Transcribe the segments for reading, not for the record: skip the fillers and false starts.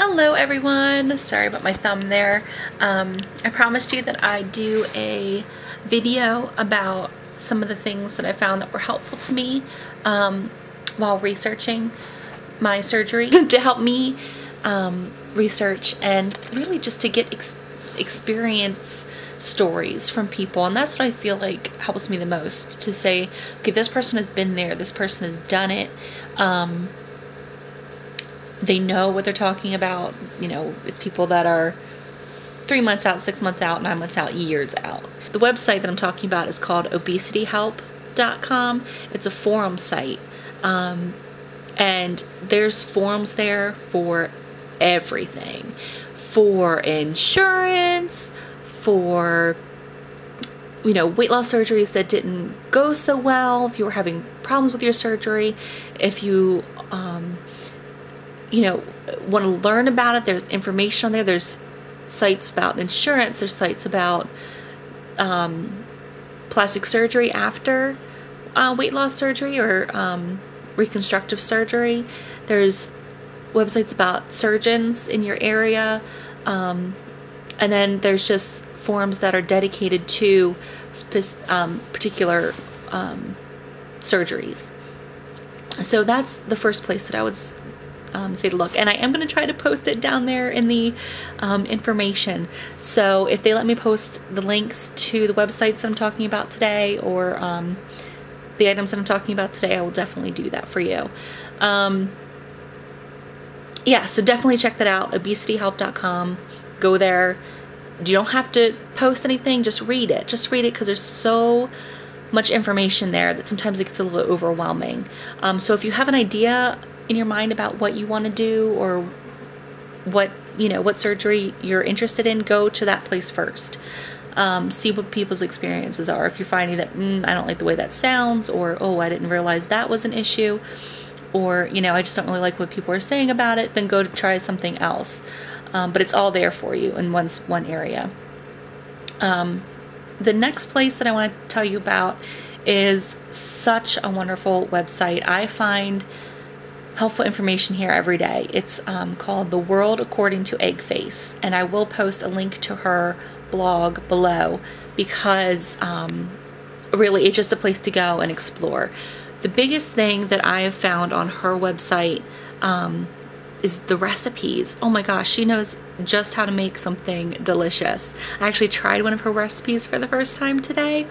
Hello everyone, sorry about my thumb there. I promised you that I'd do a video about some of the things that I found that were helpful to me while researching my surgery to help me research and really just to get experience stories from people. And that's what I feel like helps me the most, to say, okay, this person has been there, this person has done it. They know what they're talking about. You know, it's people that are 3 months out, 6 months out, 9 months out, years out. The website that I'm talking about is called ObesityHelp.com. It's a forum site. And there's forums there for everything. For insurance, for, you know, weight loss surgeries that didn't go so well, if you were having problems with your surgery, if you, you know, want to learn about it, there's information on there. There's sites about insurance, there's sites about plastic surgery after weight loss surgery or reconstructive surgery. There's websites about surgeons in your area, and then there's just forums that are dedicated to particular surgeries. So that's the first place that I would say to look, and I am going to try to post it down there in the information. So if they let me post the links to the websites I'm talking about today, or the items that I'm talking about today, I will definitely do that for you. Yeah, so definitely check that out, obesityhelp.com. Go there. You don't have to post anything, just read it. Just read it, because there's so much information there that sometimes it gets a little overwhelming. So if you have an idea in your mind about what you want to do, or what, you know, what surgery you're interested in, go to that place first. See what people's experiences are. If you're finding that I don't like the way that sounds, or oh, I didn't realize that was an issue, or, you know, I just don't really like what people are saying about it, then go to try something else. But it's all there for you in one area. The next place that I want to tell you about is such a wonderful website. I find helpful information here every day. It's called The World According to Eggface, and I will post a link to her blog below, because really it's just a place to go and explore. The biggest thing that I have found on her website is the recipes. Oh my gosh, she knows just how to make something delicious. I actually tried one of her recipes for the first time today.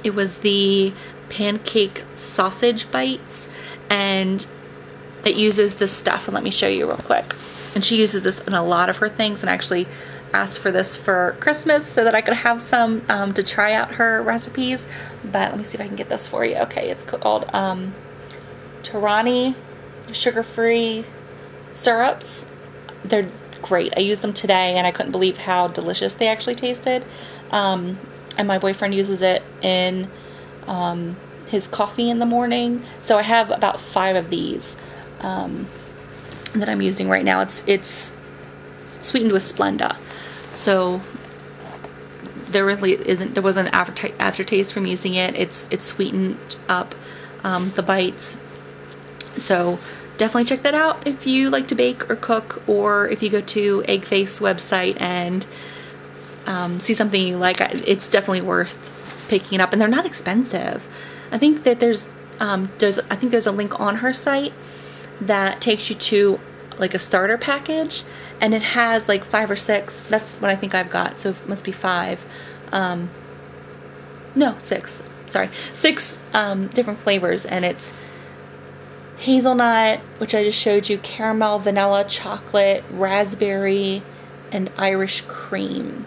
It was the pancake sausage bites, and it uses this stuff, and let me show you real quick. And she uses this in a lot of her things, and actually asked for this for Christmas so that I could have some to try out her recipes. But let me see if I can get this for you. Okay, it's called Torani sugar-free syrups. They're great. I used them today, and I couldn't believe how delicious they actually tasted. And my boyfriend uses it in his coffee in the morning. So I have about 5 of these that I'm using right now. It's sweetened with Splenda, so there wasn't an aftertaste from using it. It's sweetened up the bites. So definitely check that out if you like to bake or cook, or if you go to Eggface website and see something you like. It's definitely worth picking it up, and they're not expensive. I think that there's a link on her site that takes you to like a starter package, and it has like 5 or 6. That's what I think I've got, so it must be 5. No, 6. Sorry, 6 different flavors, and it's hazelnut, which I just showed you, caramel, vanilla, chocolate, raspberry, and Irish cream,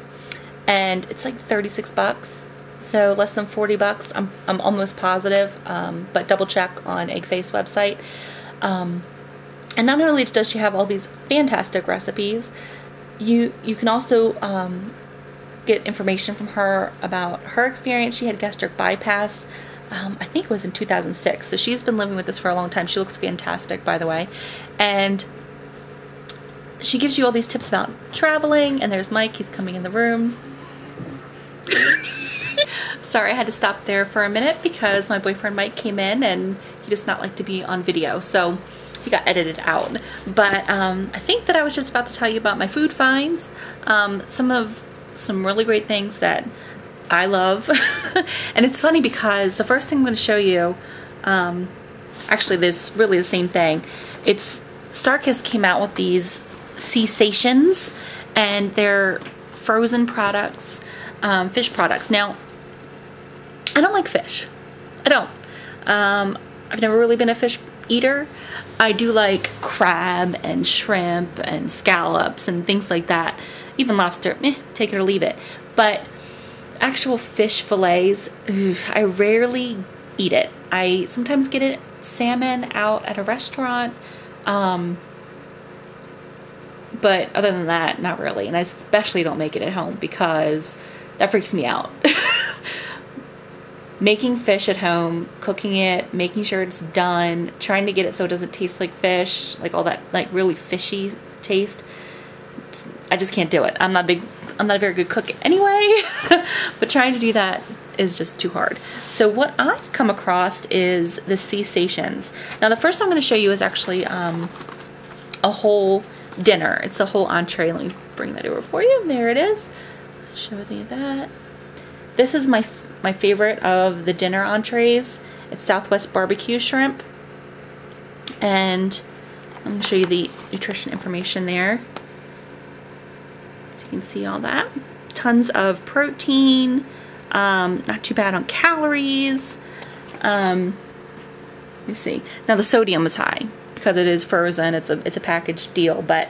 and it's like 36 bucks. So less than 40 bucks. I'm almost positive, but double check on Eggface website. And not only does she have all these fantastic recipes, you can also get information from her about her experience. She had gastric bypass, I think it was in 2006. So she's been living with this for a long time. She looks fantastic, by the way. And she gives you all these tips about traveling. And there's Mike. He's coming in the room. Sorry, I had to stop there for a minute because my boyfriend Mike came in, and he does not like to be on video. So he got edited out. But I think that I was just about to tell you about my food finds. Some really great things that I love. And it's funny because the first thing I'm going to show you, actually there's really the same thing. It's StarKist came out with these cessations, and they're frozen products, fish products. Now, I don't like fish. I don't. I've never really been a fish eater. I do like crab and shrimp and scallops and things like that. Even lobster, take it or leave it. But actual fish fillets, I rarely eat it. I sometimes get it salmon out at a restaurant. But other than that, not really. And I especially don't make it at home because that freaks me out. Making fish at home, cooking it, making sure it's done, trying to get it so it doesn't taste like fish, like all that like really fishy taste. I just can't do it. I'm not a very good cook anyway, but trying to do that is just too hard. So what I've come across is the cessations. Now the first I'm going to show you is actually a whole dinner. It's a whole entree. Let me bring that over for you. There it is. Show you that. This is my favorite of the dinner entrees. It's Southwest barbecue shrimp, and I'm going to show you the nutrition information there. So you can see all that. Tons of protein, not too bad on calories. Let me see. Now the sodium is high because it is frozen. It's a packaged deal, but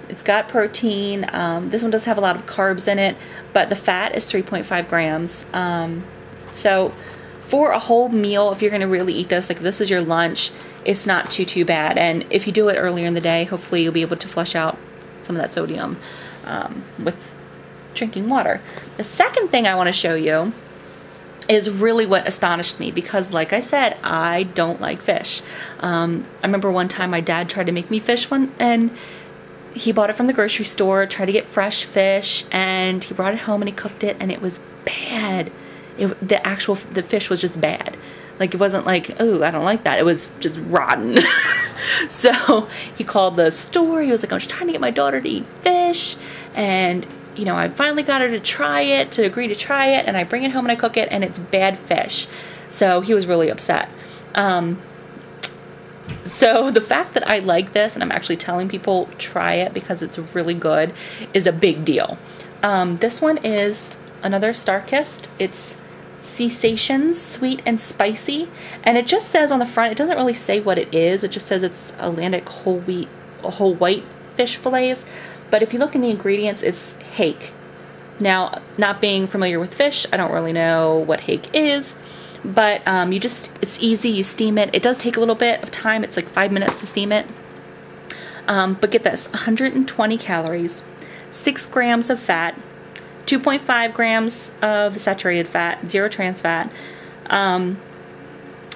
it's got protein. This one does have a lot of carbs in it, but the fat is 3.5 grams. So for a whole meal, if you're going to really eat this, like if this is your lunch, it's not too bad. And if you do it earlier in the day, hopefully you'll be able to flush out some of that sodium with drinking water. The second thing I want to show you is really what astonished me because, like I said, I don't like fish. I remember one time my dad tried to make me fish and he bought it from the grocery store, tried to get fresh fish, and he brought it home and he cooked it, and it was bad. The fish was just bad. Like, it wasn't like, oh, I don't like that. It was just rotten. So he called the store. He was like, I was trying to get my daughter to eat fish, and you know, I finally got her to agree to try it, and I bring it home and I cook it, and it's bad fish. So he was really upset. So the fact that I like this, and I'm actually telling people try it because it's really good, is a big deal. This one is another StarKist. It's Cessations, sweet and spicy, and it just says on the front, it doesn't really say what it is. It just says it's Atlantic whole white fish fillets. But if you look in the ingredients, it's hake. Now, not being familiar with fish, I don't really know what hake is. But it's easy, you steam it. It does take a little bit of time. It's like 5 minutes to steam it. But get this, 120 calories, 6 grams of fat, 2.5 grams of saturated fat, 0 trans fat.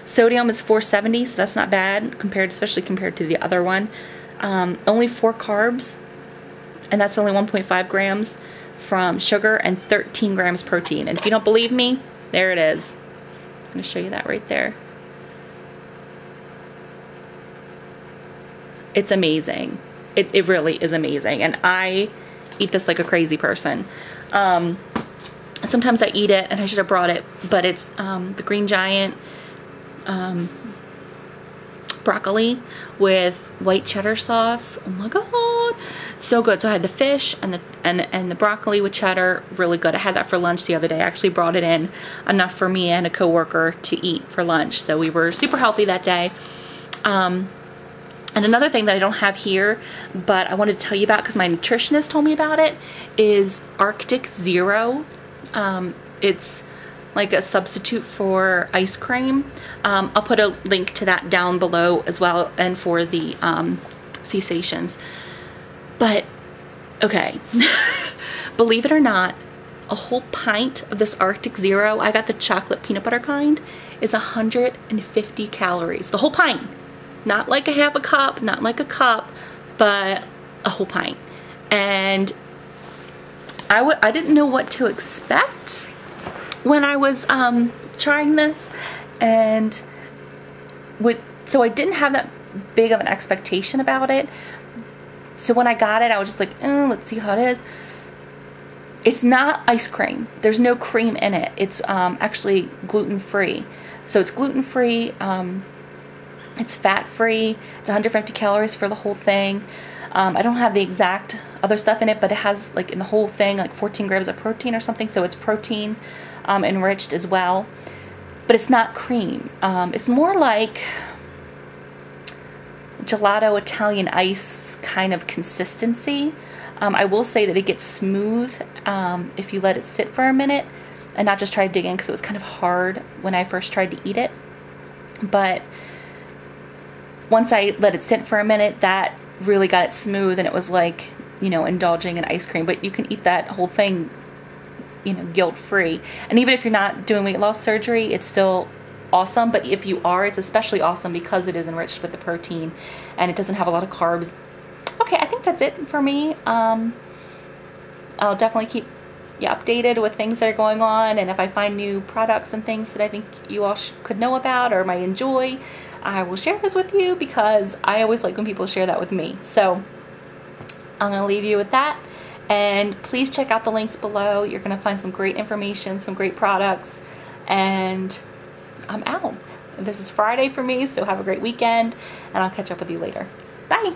Sodium is 470, so that's not bad, especially compared to the other one. Only 4 carbs, and that's only 1.5 grams from sugar and 13 grams protein. And if you don't believe me, there it is. I'm going to show you that right there. It's amazing. It really is amazing. And I eat this like a crazy person. Sometimes I eat it, and I should have brought it, but it's the Green Giant broccoli with white cheddar sauce. Oh my god, so good. So I had the fish and the broccoli with cheddar, really good. I had that for lunch the other day. I actually brought it in enough for me and a coworker to eat for lunch, so we were super healthy that day. And another thing that I don't have here, but I wanted to tell you about because my nutritionist told me about it, is Arctic Zero. It's like a substitute for ice cream. I'll put a link to that down below as well, and for the cessations. But, okay, believe it or not, a whole pint of this Arctic Zero, I got the chocolate peanut butter kind, is 150 calories. The whole pint. Not like a half a cup, not like a cup, but a whole pint. And I didn't know what to expect when I was trying this, and so I didn't have that big of an expectation about it. So when I got it, I was just like, let's see how it is. It's not ice cream. There's no cream in it. It's actually gluten-free. So it's gluten-free. It's fat-free. It's 150 calories for the whole thing. I don't have the exact other stuff in it, but it has, like, in the whole thing, like 14 grams of protein or something. So it's protein enriched as well. But it's not cream. It's more like gelato Italian ice kind of consistency. I will say that it gets smooth if you let it sit for a minute and not just try to dig in, because it was kind of hard when I first tried to eat it. But once I let it sit for a minute, that really got it smooth, and it was like, you know, indulging in ice cream. But you can eat that whole thing, you know, guilt-free. And even if you're not doing weight loss surgery, it's still awesome. But if you are, it's especially awesome because it is enriched with the protein and it doesn't have a lot of carbs. Okay, I think that's it for me. I'll definitely keep you updated with things that are going on, and if I find new products and things that I think you all could know about or might enjoy, I will share those with you, because I always like when people share that with me. So I'm going to leave you with that, and please check out the links below. You're going to find some great information, some great products, and I'm out. This is Friday for me, so have a great weekend, and I'll catch up with you later. Bye!